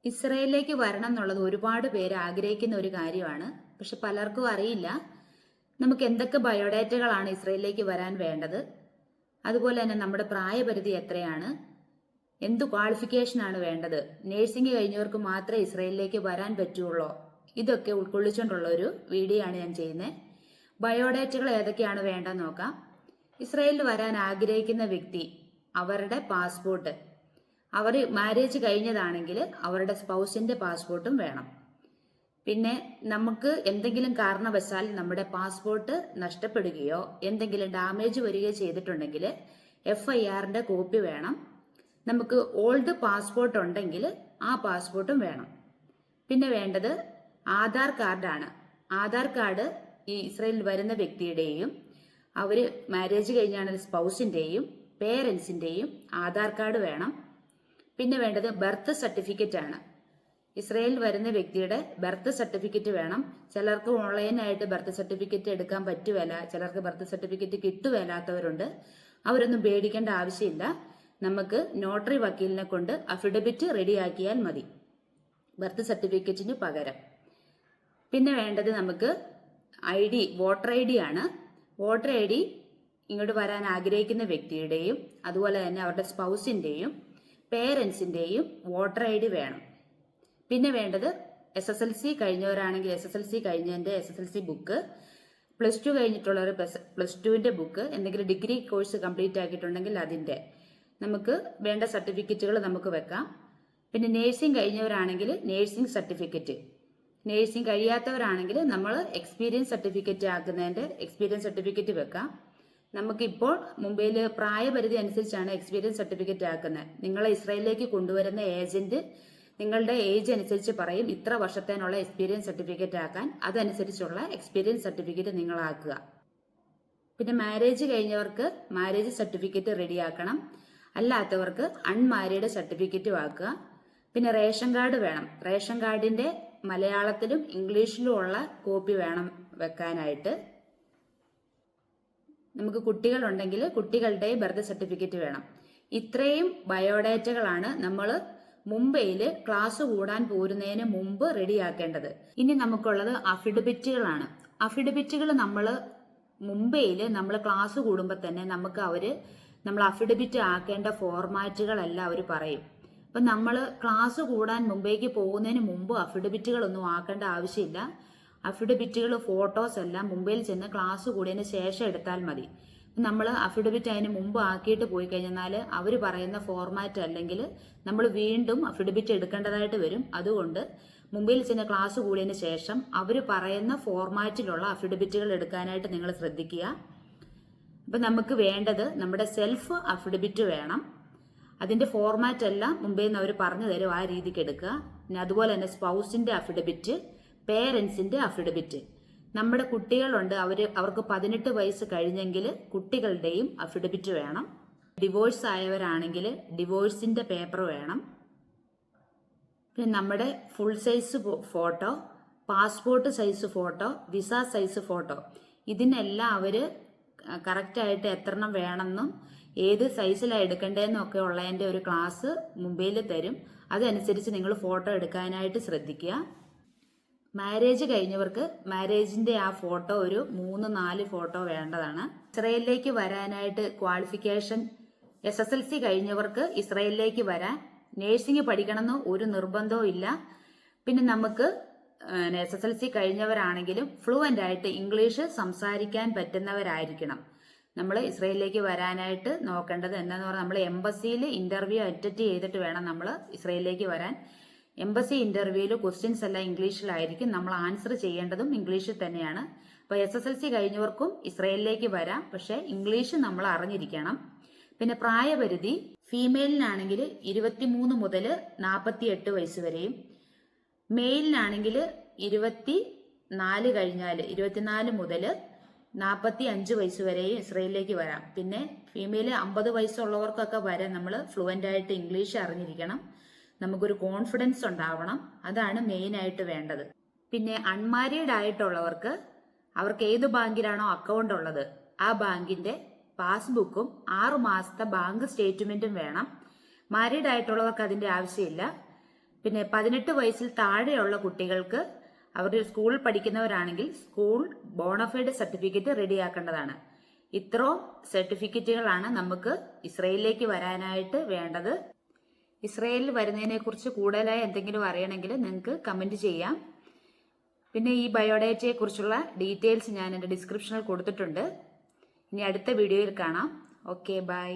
ഇസ്രയേലിലേക്ക് വരണം എന്നുള്ളത് ഒരുപാട് പേര് ആഗ്രഹിക്കുന്ന ഒരു കാര്യമാണ്. പക്ഷെ പലർക്കും അറിയില്ല നമുക്ക് എന്തൊക്കെ ബയോഡേറ്റകളാണ് ഇസ്രയേലിലേക്ക് വരാൻ വേണ്ടത്, അതുപോലെ തന്നെ നമ്മുടെ പ്രായപരിധി എത്രയാണ്, എന്ത് ക്വാളിഫിക്കേഷനാണ് വേണ്ടത്, നേഴ്സിംഗ് കഴിഞ്ഞവർക്ക് മാത്രമേ ഇസ്രയേലിലേക്ക് വരാൻ പറ്റുള്ളൂ, ഇതൊക്കെ ഉൾക്കൊള്ളിച്ചുകൊണ്ടുള്ള ഒരു വീഡിയോ ആണ് ഞാൻ ചെയ്യുന്നത്. ബയോഡേറ്റകൾ ഏതൊക്കെയാണ് വേണ്ടതെന്ന് നോക്കാം. ഇസ്രയേലിൽ വരാൻ ആഗ്രഹിക്കുന്ന വ്യക്തി അവരുടെ പാസ്പോർട്ട്, അവർ മാരേജ് കഴിഞ്ഞതാണെങ്കിൽ അവരുടെ സ്പൗസിന്റെ പാസ്പോർട്ടും വേണം. പിന്നെ നമുക്ക് എന്തെങ്കിലും കാരണവശാൽ നമ്മുടെ പാസ്പോർട്ട് നഷ്ടപ്പെടുകയോ എന്തെങ്കിലും ഡാമേജ് വരികയോ ചെയ്തിട്ടുണ്ടെങ്കിൽ FIRന്റെ കോപ്പി വേണം. നമുക്ക് ഓൾഡ് പാസ്പോർട്ട് ഉണ്ടെങ്കിൽ ആ പാസ്പോർട്ടും വേണം. പിന്നെ വേണ്ടത് ആധാർ കാർഡാണ്. ആധാർ കാർഡ് ഈ ഇസ്രയേലിൽ വരുന്ന വ്യക്തിയുടെയും അവർ മാരേജ് കഴിഞ്ഞാണെങ്കിൽ സ്പൗസിന്റെയും പേരൻസിന്റെയും ആധാർ കാർഡ് വേണം. പിന്നെ വേണ്ടത് ബർത്ത് സർട്ടിഫിക്കറ്റ് ആണ്. ഇസ്രയേലിൽ വരുന്ന വ്യക്തിയുടെ ബർത്ത് സർട്ടിഫിക്കറ്റ് വേണം. ചിലർക്ക് ഓൺലൈനായിട്ട് ബർത്ത് സർട്ടിഫിക്കറ്റ് എടുക്കാൻ പറ്റുകയില്ല, ചിലർക്ക് ബർത്ത് സർട്ടിഫിക്കറ്റ് കിട്ടുകയില്ലാത്തവരുണ്ട്. അവരൊന്നും പേടിക്കേണ്ട ആവശ്യമില്ല. നമുക്ക് നോട്ടറി വക്കീലിനെ കൊണ്ട് അഫിഡവിറ്റ് റെഡിയാക്കിയാൽ മതി ബർത്ത് സർട്ടിഫിക്കറ്റിന് പകരം. പിന്നെ വേണ്ടത് നമുക്ക് വോട്ടർ ID ആണ്. വോട്ടർ ID ഇങ്ങോട്ട് വരാൻ ആഗ്രഹിക്കുന്ന വ്യക്തിയുടെയും അതുപോലെ തന്നെ അവരുടെ സ്പൗസിന്റെയും പേരൻസിന്റെയും വോട്ടർ ID വേണം. പിന്നെ വേണ്ടത് SSLC കഴിഞ്ഞവരാണെങ്കിൽ SSLC കഴിഞ്ഞതിന്റെ SSLC ബുക്ക്, +2 കഴിഞ്ഞിട്ടുള്ളവർ +2ന്റെ ബുക്ക്, എന്തെങ്കിലും ഡിഗ്രി കോഴ്സ് കംപ്ലീറ്റ് ആക്കിയിട്ടുണ്ടെങ്കിൽ അതിന്റെ നമുക്ക് വേണ്ട സർട്ടിഫിക്കറ്റുകൾ നമുക്ക് വെക്കാം. പിന്നെ നേഴ്സിംഗ് കഴിഞ്ഞവരാണെങ്കിൽ നേഴ്സിംഗ് സർട്ടിഫിക്കറ്റ്, നേഴ്സിംഗ് കഴിയാത്തവരാണെങ്കിൽ നമ്മൾ എക്സ്പീരിയൻസ് സർട്ടിഫിക്കറ്റ് ആക്കുന്നതിന്റെ എക്സ്പീരിയൻസ് സർട്ടിഫിക്കറ്റ് വെക്കാം. നമുക്കിപ്പോൾ മുംബൈയിൽ പ്രായപരിധി അനുസരിച്ചാണ് എക്സ്പീരിയൻസ് സർട്ടിഫിക്കറ്റ് ആക്കുന്നത്. നിങ്ങളെ ഇസ്രയേലിലേക്ക് കൊണ്ടുവരുന്ന ഏജന്റ് നിങ്ങളുടെ ഏജ് അനുസരിച്ച് പറയും ഇത്ര വർഷത്തേനുള്ള എക്സ്പീരിയൻസ് സർട്ടിഫിക്കറ്റ് ആക്കാൻ, അതനുസരിച്ചുള്ള എക്സ്പീരിയൻസ് സർട്ടിഫിക്കറ്റ് നിങ്ങൾ ആക്കുക. പിന്നെ മാരേജ് കഴിഞ്ഞവർക്ക് മാരേജ് സർട്ടിഫിക്കറ്റ് റെഡിയാക്കണം, അല്ലാത്തവർക്ക് അൺമാരീഡ് സർട്ടിഫിക്കറ്റും ആക്കുക. പിന്നെ റേഷൻ കാർഡ് വേണം. റേഷൻ കാർഡിന്റെ മലയാളത്തിലും ഇംഗ്ലീഷിലും ഉള്ള കോപ്പി വേണം വെക്കാനായിട്ട്. നമുക്ക് കുട്ടികളുണ്ടെങ്കിൽ കുട്ടികളുടെ ബർത്ത് സർട്ടിഫിക്കറ്റ് വേണം. ഇത്രയും ബയോഡേറ്റകളാണ് നമ്മൾ മുംബൈയിൽ ക്ലാസ് കൂടാൻ പോരുന്നതിന് മുമ്പ് റെഡിയാക്കേണ്ടത്. ഇനി നമുക്കുള്ളത് അഫിഡവിറ്റുകളാണ്. അഫിഡവിറ്റുകൾ നമ്മൾ മുംബൈയിൽ നമ്മൾ ക്ലാസ് കൂടുമ്പോൾ തന്നെ നമുക്ക് നമ്മൾ അഫിഡവിറ്റ് ആക്കേണ്ട ഫോർമാറ്റുകളെല്ലാം അവർ പറയും. അപ്പം നമ്മൾ ക്ലാസ് കൂടാൻ മുംബൈക്ക് പോകുന്നതിന് മുമ്പ് അഫിഡവിറ്റുകളൊന്നും ആക്കേണ്ട ആവശ്യമില്ല. അഫിഡവിറ്റുകൾ ഫോട്ടോസ് എല്ലാം മുംബൈയിൽ ചെന്ന് ക്ലാസ് കൂടിയതിന് ശേഷം എടുത്താൽ മതി. നമ്മൾ അഫിഡവിറ്റ് അതിന് മുമ്പ് ആക്കിയിട്ട് പോയി കഴിഞ്ഞാൽ അവർ പറയുന്ന ഫോർമാറ്റ് അല്ലെങ്കിൽ നമ്മൾ വീണ്ടും അഫിഡവിറ്റ് എടുക്കേണ്ടതായിട്ട് വരും. അതുകൊണ്ട് മുംബൈയിൽ ചെന്ന് ക്ലാസ് കൂടിയതിന് ശേഷം അവർ പറയുന്ന ഫോർമാറ്റിലുള്ള അഫിഡവിറ്റുകൾ എടുക്കാനായിട്ട് നിങ്ങൾ ശ്രദ്ധിക്കുക. അപ്പം നമുക്ക് വേണ്ടത് നമ്മുടെ സെൽഫ് അഫിഡവിറ്റ് വേണം. അതിന്റെ ഫോർമാറ്റ് എല്ലാം മുംബൈയിൽ നിന്ന് അവർ പറഞ്ഞു തരും, ആ രീതിക്ക് എടുക്കുക. പിന്നെ അതുപോലെ തന്നെ സ്പൗസിന്റെ അഫിഡവിറ്റ്, പേരൻസിന്റെ അഫിഡവിറ്റ്. നമ്മുടെ കുട്ടികളുണ്ട്, അവർക്ക് 18 വയസ്സ് കഴിഞ്ഞെങ്കിൽ കുട്ടികളുടെയും അഫിഡവിറ്റ് വേണം. ഡിവോഴ്സ് ആയവരാണെങ്കിൽ ഡിവോഴ്സിന്റെ പേപ്പർ വേണം. പിന്നെ നമ്മുടെ full size photo, passport size photo, visa size photo, ഇതിനെല്ലാം അവര് കറക്റ്റായിട്ട് എത്രണ്ണം വേണമെന്നും ഏത് സൈസിലാണ് എടുക്കേണ്ടതെന്നും ഒക്കെ ഉള്ളതിന്റെ ഒരു ക്ലാസ് മുംബൈയിൽ തരും. അതനുസരിച്ച് നിങ്ങൾ ഫോട്ടോ എടുക്കാനായിട്ട് ശ്രദ്ധിക്കുക. മാരേജ് കഴിഞ്ഞവർക്ക് മാരേജിന്റെ ആ ഫോട്ടോ ഒരു 3-4 ഫോട്ടോ വേണ്ടതാണ്. ഇസ്രയേലിലേക്ക് വരാനായിട്ട് ക്വാളിഫിക്കേഷൻ SSLC കഴിഞ്ഞവർക്ക് ഇസ്രയേലിലേക്ക് വരാൻ നേഴ്സിംഗ് പഠിക്കണമെന്ന് ഒരു നിർബന്ധവും ഇല്ല. പിന്നെ നമുക്ക് SSLC കഴിഞ്ഞവരാണെങ്കിലും ഫ്ലുവന്റ് ആയിട്ട് ഇംഗ്ലീഷ് സംസാരിക്കാൻ പറ്റുന്നവരായിരിക്കണം. നമ്മൾ ഇസ്രയേലിലേക്ക് വരാനായിട്ട് നോക്കേണ്ടത് എന്താന്ന് പറഞ്ഞാൽ നമ്മൾ എംബസിയിൽ ഇന്റർവ്യൂ അറ്റൻഡ് ചെയ്തിട്ട് വേണം നമ്മൾ ഇസ്രയേലിലേക്ക് വരാൻ. എംബസി ഇന്റർവ്യൂവിൽ ക്വസ്റ്റ്യൻസ് എല്ലാം ഇംഗ്ലീഷിലായിരിക്കും, നമ്മൾ ആൻസർ ചെയ്യേണ്ടതും ഇംഗ്ലീഷിൽ തന്നെയാണ്. അപ്പൊ SSLC കഴിഞ്ഞവർക്കും ഇസ്രയേലിലേക്ക് വരാം, പക്ഷെ ഇംഗ്ലീഷ് നമ്മൾ അറിഞ്ഞിരിക്കണം. പിന്നെ പ്രായപരിധി ഫീമെയിലിനാണെങ്കിൽ 23 മുതൽ 48 വയസ്സ് വരെയും, മെയിലിനാണെങ്കിൽ 24 മുതൽ 45 വയസ്സ് വരെയും ഇസ്രയേലിലേക്ക് വരാം. പിന്നെ ഫീമെയിൽ 50 വയസ്സുള്ളവർക്കൊക്കെ വരാൻ നമ്മൾ ഫ്ലുവന്റ് ആയിട്ട് ഇംഗ്ലീഷ് അറിഞ്ഞിരിക്കണം, നമുക്കൊരു കോൺഫിഡൻസ് ഉണ്ടാവണം. അതാണ് മെയിൻ ആയിട്ട് വേണ്ടത്. പിന്നെ അൺമാരീഡ് ആയിട്ടുള്ളവർക്ക് അവർക്ക് ഏത് ബാങ്കിലാണോ അക്കൗണ്ട് ഉള്ളത് ആ ബാങ്കിന്റെ പാസ്ബുക്കും 6 മാസത്തെ ബാങ്ക് സ്റ്റേറ്റ്മെന്റും വേണം. മാരീഡ് ആയിട്ടുള്ളവർക്ക് അതിന്റെ ആവശ്യമില്ല. പിന്നെ 18 വയസ്സിൽ താഴെയുള്ള കുട്ടികൾക്ക് അവർ സ്കൂളിൽ പഠിക്കുന്നവരാണെങ്കിൽ സ്കൂൾ ബോണഫൈഡ് സർട്ടിഫിക്കറ്റ് റെഡിയാക്കേണ്ടതാണ്. ഇത്രയും സർട്ടിഫിക്കറ്റുകളാണ് നമുക്ക് ഇസ്രയേലിലേക്ക് വരാനായിട്ട് വേണ്ടത്. ഇസ്രയേലിൽ വരുന്നതിനെ കുറിച്ച് കൂടുതലായി എന്തെങ്കിലും അറിയണമെങ്കിൽ നിങ്ങൾക്ക് കമന്റ് ചെയ്യാം. പിന്നെ ഈ ബയോഡേറ്റയെ കുറിച്ചുള്ള ഡീറ്റെയിൽസ് ഞാൻ എൻ്റെ ഡിസ്ക്രിപ്ഷനിൽ കൊടുത്തിട്ടുണ്ട്. ഇനി അടുത്ത വീഡിയോയിൽ കാണാം. Okay, by.